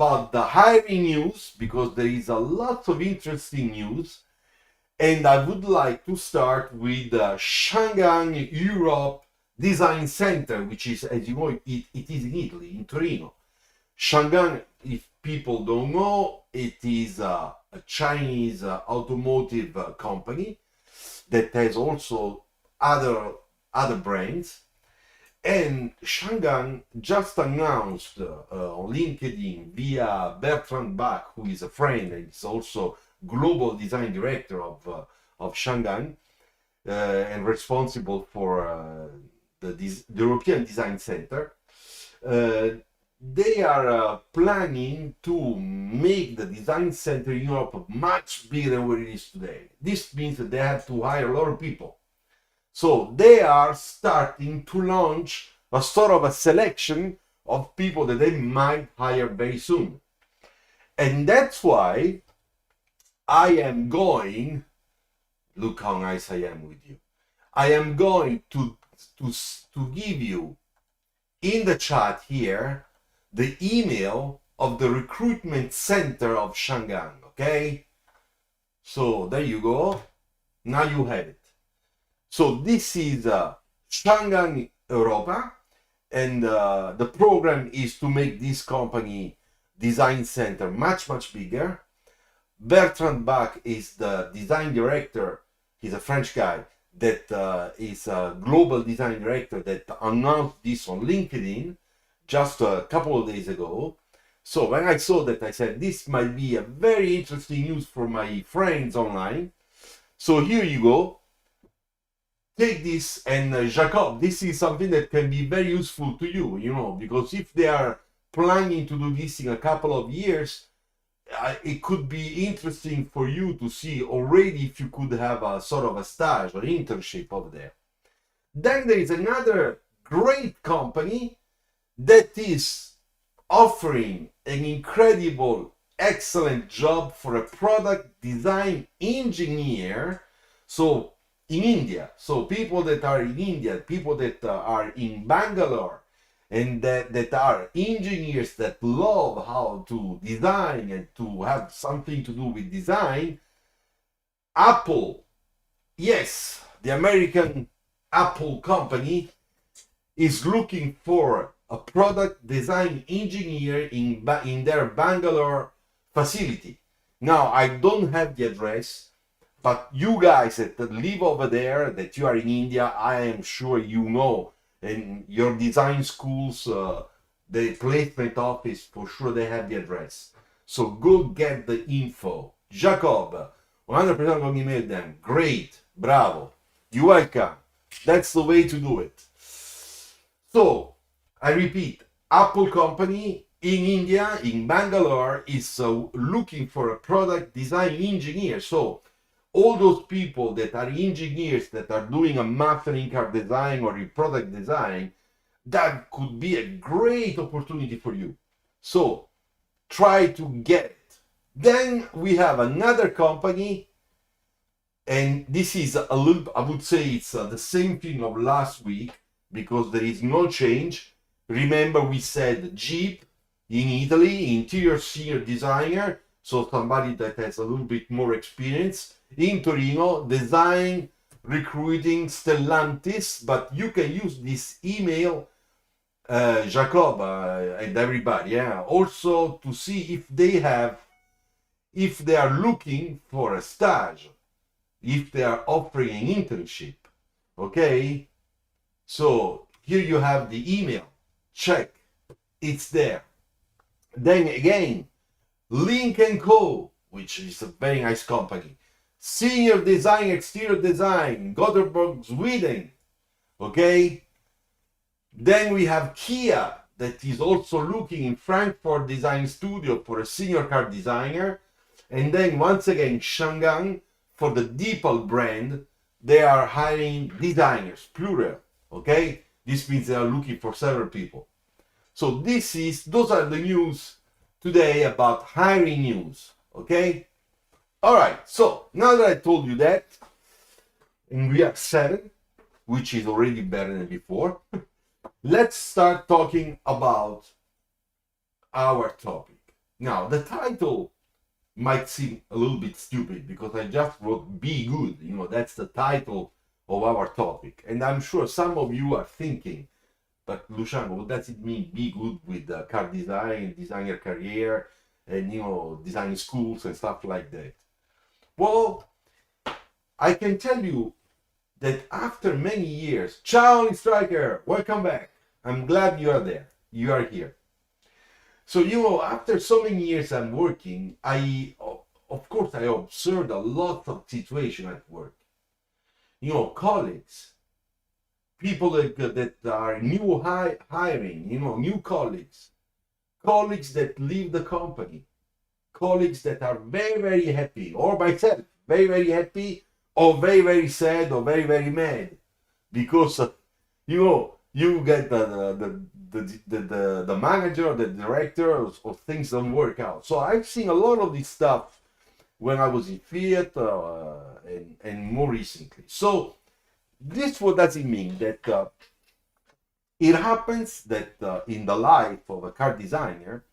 about the hiring news, because there is a lot of interesting news. And I would like to start with the Shanghai Europe Design Center, which is, as you know, it is in Italy, in Torino. Shanghai, if people don't know, it is a Chinese automotive company that has also other brands. And Shanghai just announced on LinkedIn via Bertrand Bach, who is a friend and is also global design director of Shanghai and responsible for the European Design Center. They are planning to make the design center in Europe much bigger than what it is today. This means that they have to hire a lot of people. So they are starting to launch a sort of a selection of people that they might hire very soon. And that's why I am going, look how nice I am with you. I am going to give you in the chat here the email of the recruitment center of Shanghai, okay? So there you go. Now you have it. So this is Shanghai Europa, and the program is to make this company design center much bigger. Bertrand Bach is the design director. He's a French guy that is a global design director that announced this on LinkedIn just a couple of days ago. So when I saw that, I said, this might be a very interesting news for my friends online. So here you go. Take this, and Jacob, this is something that can be very useful to you, you know, because if they are planning to do this in a couple of years, it could be interesting for you to see already if you could have a sort of a stage or internship over there. Then there is another great company that is offering an incredible, excellent job for a product design engineer. So in India, so people that are in India, people that are in Bangalore, and that are engineers that love how to design and to have something to do with design. Apple, yes, the American Apple company is looking for a product design engineer in their Bangalore facility. Now, I don't have the address, but you guys that live over there, that you are in India, I am sure you know, and your design schools, the placement office, for sure they have the address. So go get the info. Jacob, 100% going to email them. Great, bravo, you're welcome. That's the way to do it. So, I repeat, Apple company in India, in Bangalore, is looking for a product design engineer. So, all those people that are engineers that are doing a master in car design or in product design, that could be a great opportunity for you. So, try to get it. Then we have another company, and this is a little, I would say it's the same thing of last week, because there is no change. Remember, we said Jeep in Italy, interior senior designer, so somebody that has a little bit more experience. In Torino, design, recruiting, Stellantis, but you can use this email, Jacob, and everybody, yeah, also to see if they are looking for a stage, if they are offering an internship, okay? So here you have the email, check, it's there. Then again, Link & Co., which is a very nice company, senior design, exterior design, Gothenburg, Sweden, okay? Then we have Kia, that is also looking in Frankfurt Design Studio for a senior car designer. And then once again, Shanghai, for the Deepal brand, they are hiring designers, plural, okay? This means they are looking for several people. So those are the news today about hiring news, okay? All right, so now that I told you that, and we have 7, which is already better than before, let's start talking about our topic. Now, the title might seem a little bit stupid because I just wrote Be Good. That's the title of our topic. And I'm sure some of you are thinking, but Luciano, what does it mean, be good with car design, designer career, and design schools and stuff like that? Well, I can tell you that after many years, ciao Striker, welcome back. I'm glad you are there. You are here. So, after so many years I'm working, of course, I observed a lot of situation at work. Colleagues, people that are hiring, new colleagues that leave the company, colleagues that are very, very happy, or myself, very, very happy, or very, very sad, or very, very mad, because you get the manager, the director, or things don't work out. So I've seen a lot of this stuff when I was in Fiat and more recently. So what does it mean? That it happens that in the life of a car designer,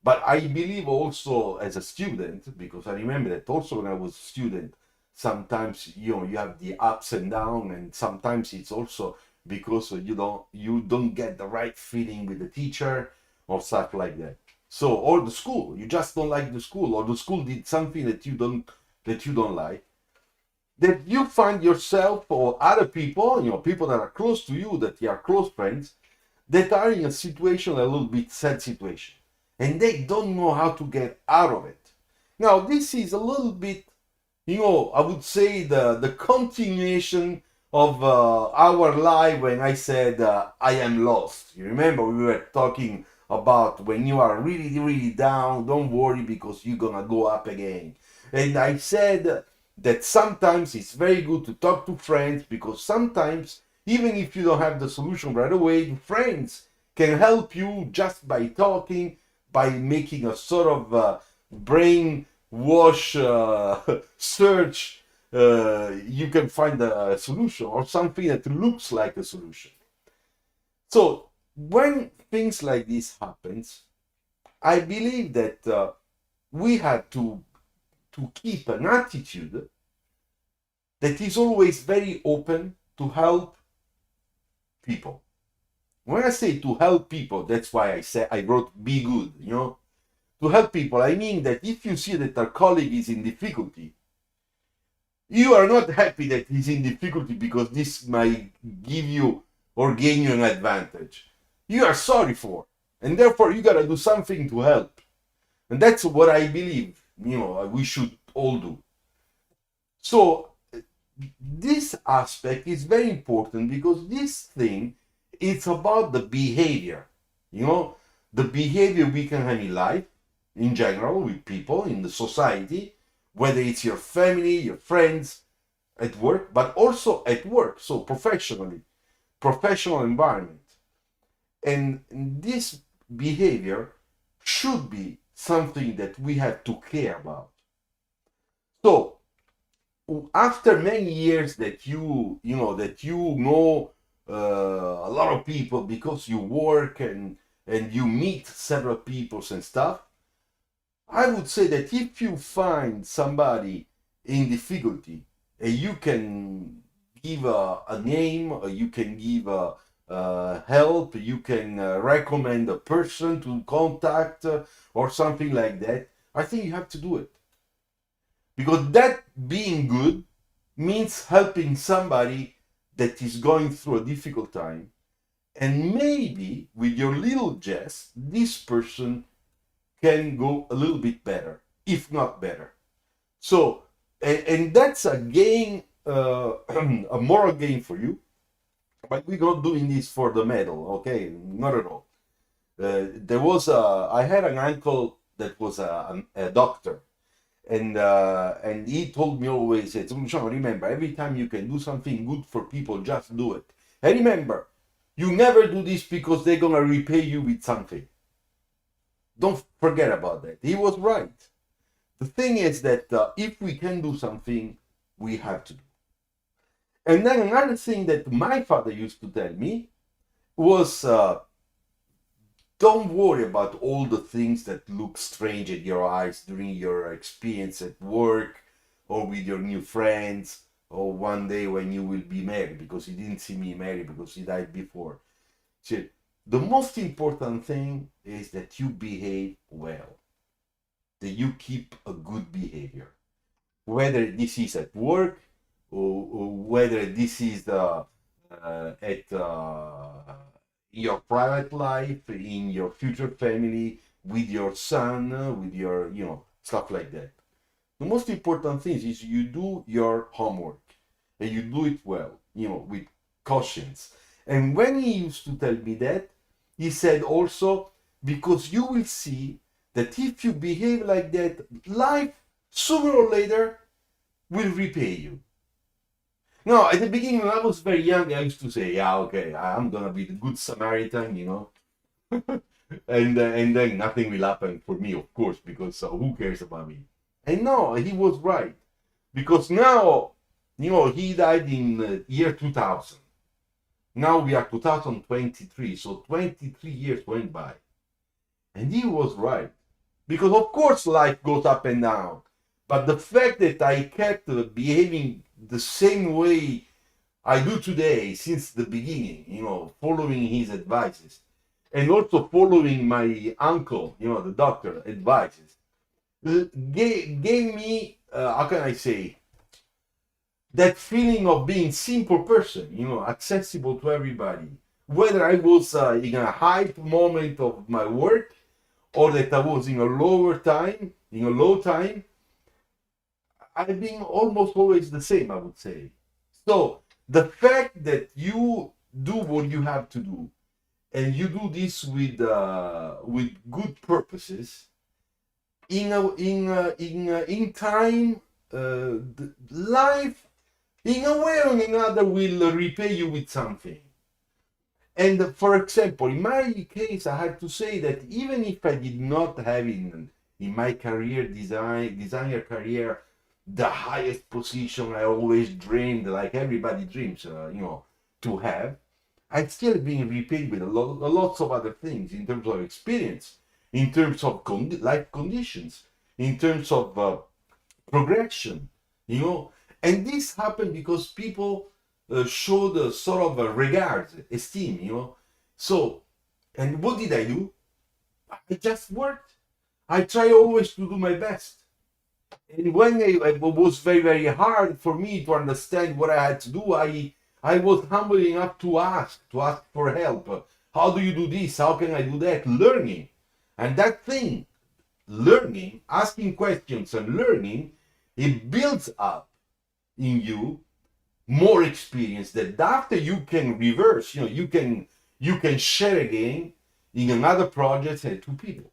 but I believe also as a student, because I remember that also when I was a student, sometimes you have the ups and downs, and sometimes it's also because you don't get the right feeling with the teacher or stuff like that. So, or the school, you just don't like the school, or the school did something that you don't like. That you find yourself or other people, people that are close to you, that you are close friends, that are in a situation, a little bit sad situation, and they don't know how to get out of it. Now, this is a little bit, I would say the continuation of our life when I said I am lost. You remember we were talking about when you are really, really down, don't worry because you're gonna go up again. And I said that sometimes it's very good to talk to friends, because sometimes, even if you don't have the solution right away, friends can help you just by talking, by making a sort of brain wash search. You can find a solution or something that looks like a solution. So when things like this happens, I believe that we have to keep an attitude that is always very open to help people. When I say to help people, that's why I wrote be good, To help people, I mean that if you see that a colleague is in difficulty, you are not happy that he's in difficulty because this might give you or gain you an advantage. You are sorry for, and therefore you gotta do something to help. And that's what I believe, we should all do. So this aspect is very important, because this thing, it's about the behavior, the behavior we can have in life, in general, with people, in the society, whether it's your family, your friends, at work, but also at work, so professional environment. And this behavior should be something that we have to care about. So after many years that you know a lot of people, because you work and you meet several people and stuff, I would say that if you find somebody in difficulty and you can give a name, or you can give help, you can recommend a person to contact or something like that, I think you have to do it. Because that being good means helping somebody that is going through a difficult time, and maybe with your little jest, this person can go a little bit better, if not better. So, and that's a gain, a moral gain for you. But we're not doing this for the medal, okay? Not at all. I had an uncle that was a doctor, and he told me always, remember, every time you can do something good for people, just do it. And remember, you never do this because they're gonna repay you with something. Don't forget about that. He was right. The thing is that if we can do something, we have to do. And then another thing that my father used to tell me was don't worry about all the things that look strange at your eyes during your experience at work or with your new friends or one day when you will be married, because he didn't see me married because he died before. So the most important thing is that you behave well, that you keep a good behavior, whether this is at work or whether this is at your private life, in your future family, with your son, with your, stuff like that. The most important thing is you do your homework and you do it well, with cautions. And when he used to tell me that, he said also, because you will see that if you behave like that, life sooner or later will repay you. No, at the beginning when I was very young, I used to say, yeah, okay, I'm gonna be the good Samaritan, and then nothing will happen for me, of course, because who cares about me? And no, he was right, because now, he died in year 2000. Now we are 2023, so 23 years went by, and he was right, because of course life goes up and down, but the fact that I kept behaving the same way I do today since the beginning, following his advices, and also following my uncle, the doctor advices, gave me, how can I say, that feeling of being simple person, accessible to everybody. Whether I was in a high moment of my work or that I was in a low time, I've been almost always the same, I would say. So the fact that you do what you have to do, and you do this with good purposes, in time, life, in a way or another, will repay you with something. And for example, in my case, I have to say that even if I did not have in my designer career, the highest position I always dreamed, like everybody dreams, to have, I've still been repaid with lots of other things in terms of experience, in terms of life conditions, in terms of progression, And this happened because people showed a sort of a regard, esteem, So, and what did I do? I just worked. I try always to do my best. And when it was very, very hard for me to understand what I had to do, I was humble enough to ask for help. How do you do this? How can I do that? Learning. And that thing, learning, asking questions and learning, it builds up in you more experience that after you can reverse, you can share again in another project and to people.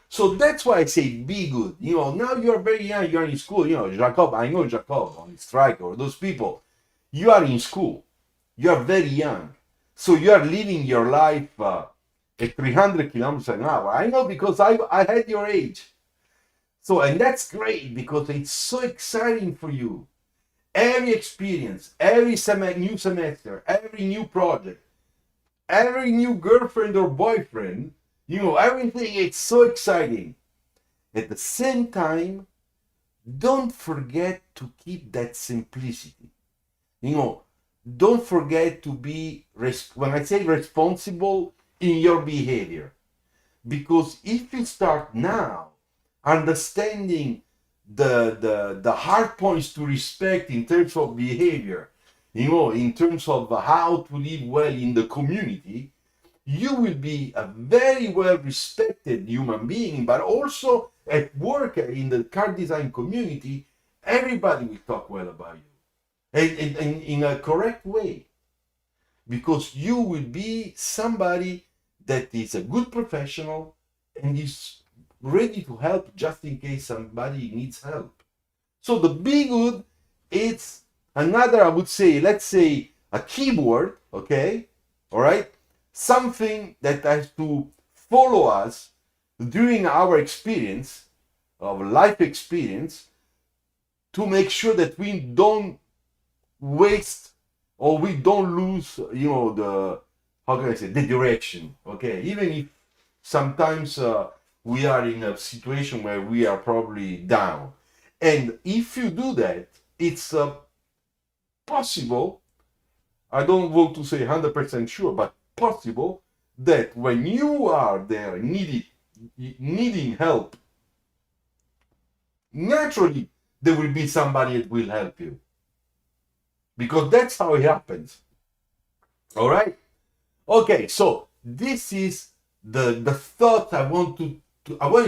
So that's why I say be good. Now you're very young, you're in school, Jacob, I know Jacob on strike or those people. You are in school. You are very young. So you are living your life at 300 kilometers an hour. I know because I had your age. So, and that's great because it's so exciting for you. Every experience, every new semester, every new project, every new girlfriend or boyfriend, everything, it's so exciting. At the same time, don't forget to keep that simplicity. Don't forget to be, when I say responsible, in your behavior. Because if you start now understanding the hard points to respect in terms of behavior, in terms of how to live well in the community, you will be a very well respected human being. But also at work, in the car design community, everybody will talk well about you, and in a correct way, because you will be somebody that is a good professional and is ready to help just in case somebody needs help. So the be good, it's another, I would say, let's say a keyword, okay? All right? Something that has to follow us during our experience, of life experience, to make sure that we don't waste or we don't lose, the, how can I say, the direction, okay? Even if Sometimes we are in a situation where we are probably down. And if you do that, it's possible, I don't want to say 100% sure, but possible that when you are there needing help, naturally there will be somebody that will help you. Because that's how it happens. All right? Okay, so this is the thought I wanted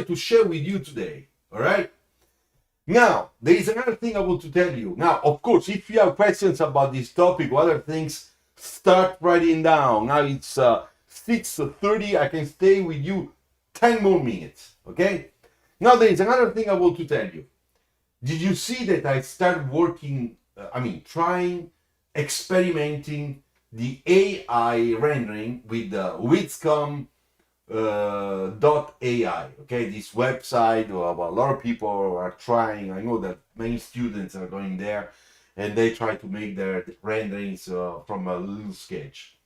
to share with you today. All right? Now, there is another thing I want to tell you. Now, of course, if you have questions about this topic or other things, start writing down. Now it's 6:30. I can stay with you 10 more minutes. Okay? Now, there is another thing I want to tell you. Did you see that I started working, trying, experimenting the AI rendering with the Witscom .ai. Okay, this website, a lot of people are trying. I know that many students are going there and they try to make their renderings from a little sketch.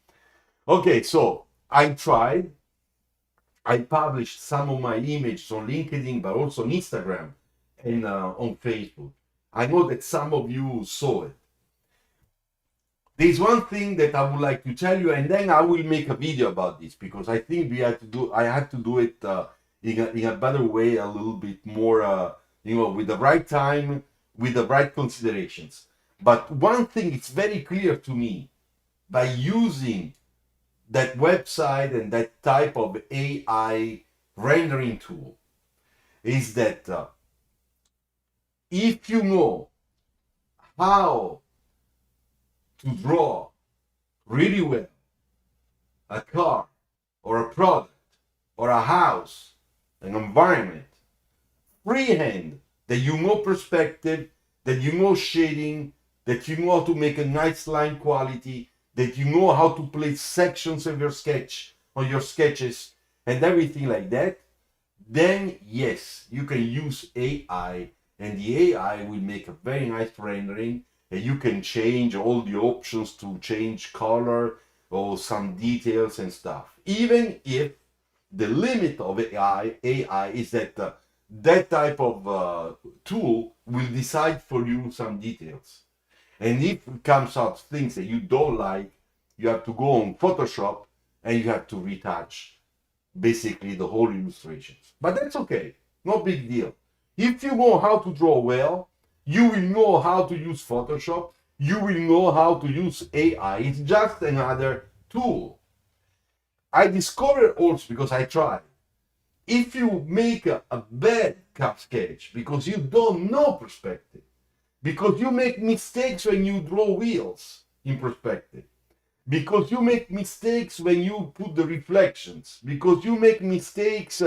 Okay, so I tried. I published some of my images on LinkedIn, but also on Instagram and on Facebook. I know that some of you saw it. There's one thing that I would like to tell you, and then I will make a video about this, because I think I had to do it in a better way, a little bit more, with the right time, with the right considerations. But one thing it's very clear to me, by using that website and that type of AI rendering tool, is that if you know how to draw really well a car or a product or a house, an environment, freehand, that you know perspective, that you know shading, that you know how to make a nice line quality, that you know how to place sections of your sketch on your sketches and everything like that, then yes, you can use AI, and the AI will make a very nice rendering, and you can change all the options to change color or some details and stuff. Even if the limit of AI is that that type of tool will decide for you some details. And if it comes out things that you don't like, you have to go on Photoshop and you have to retouch basically the whole illustrations. But that's okay, no big deal. If you know how to draw well, you will know how to use Photoshop, you will know how to use AI. It's just another tool. I discovered also, because I tried, if you make a bad cut sketch because you don't know perspective, because you make mistakes when you draw wheels in perspective, because you make mistakes when you put the reflections, because you make mistakes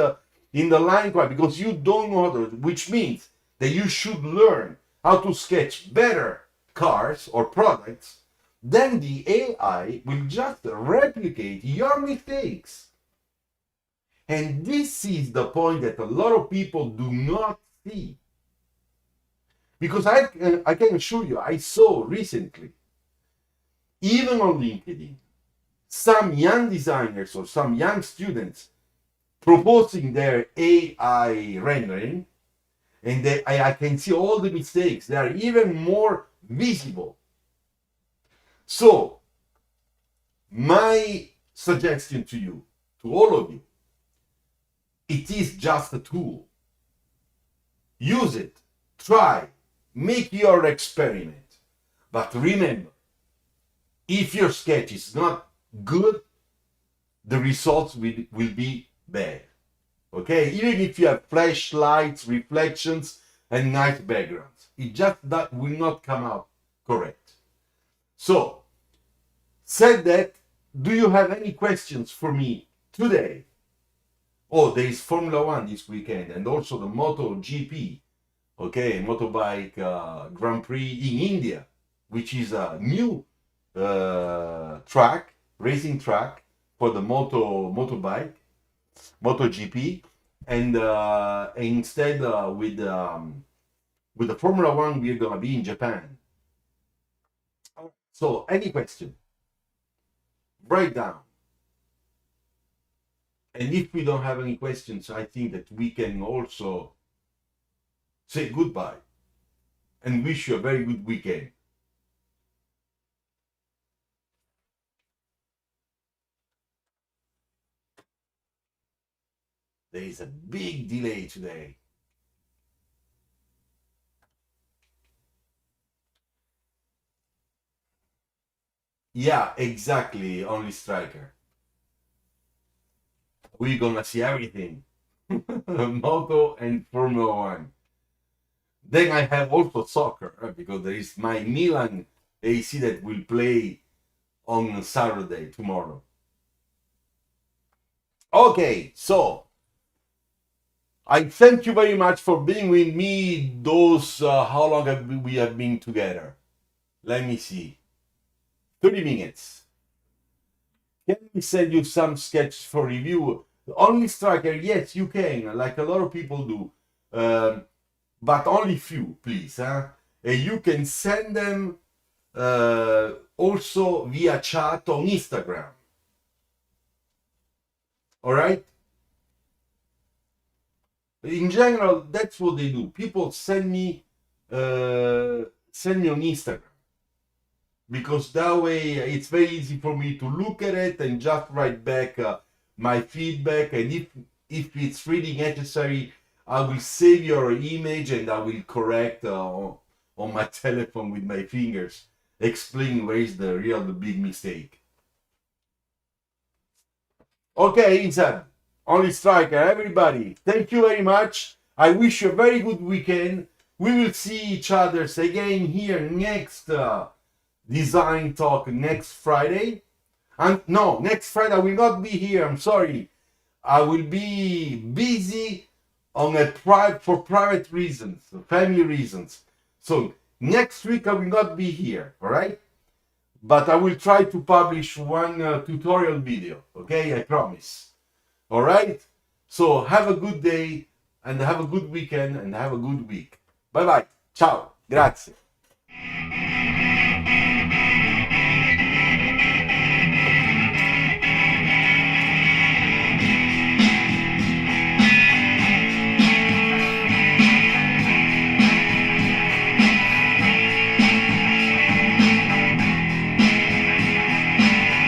in the line quality, because you don't know how to, which means that you should learn how to sketch better cars or products, then the AI will just replicate your mistakes. And this is the point that a lot of people do not see. Because I can assure you, I saw recently, even on LinkedIn, some young designers or some young students proposing their AI rendering, and I can see all the mistakes. They are even more visible. So, my suggestion to you, to all of you, it is just a tool. Use it, try, make your experiment. But remember, if your sketch is not good, the results will be bad. Okay? Even if you have flashlights, reflections, and nice backgrounds, it just that will not come out correct. So, said that, do you have any questions for me today? Oh, there is Formula One this weekend, and also the MotoGP, okay, motorbike Grand Prix in India, which is a new track, racing track for the motorbike, MotoGP, and instead with the Formula One, we're gonna be in Japan. So, any question? Write down. And if we don't have any questions, I think that we can also say goodbye and wish you a very good weekend. There is a big delay today. Yeah, exactly, only striker. We're gonna see everything. Moto and Formula One. Then I have also soccer, because there is my Milan AC that will play on Saturday, tomorrow. Okay, so I thank you very much for being with me. Those, how long have we have been together? Let me see. 30 minutes. Can we send you some sketches for review? Only striker, yes, you can, like a lot of people do. But only few, please. Huh? And you can send them also via chat on Instagram. All right? In general, that's what they do. People send me on Instagram, because that way it's very easy for me to look at it and just write back my feedback. And if it's really necessary, I will save your image and I will correct on my telephone with my fingers, explain where is the big mistake. Okay, Insad, only striker, everybody, thank you very much. I wish you a very good weekend. We will see each other again here next design talk next Friday. And no, next Friday I will not be here. I'm sorry. I will be busy on for private reasons, family reasons. So next week I will not be here. All right. But I will try to publish one tutorial video. Okay, I promise. All right. So have a good day and have a good weekend and have a good week. Bye bye. Ciao. Grazie.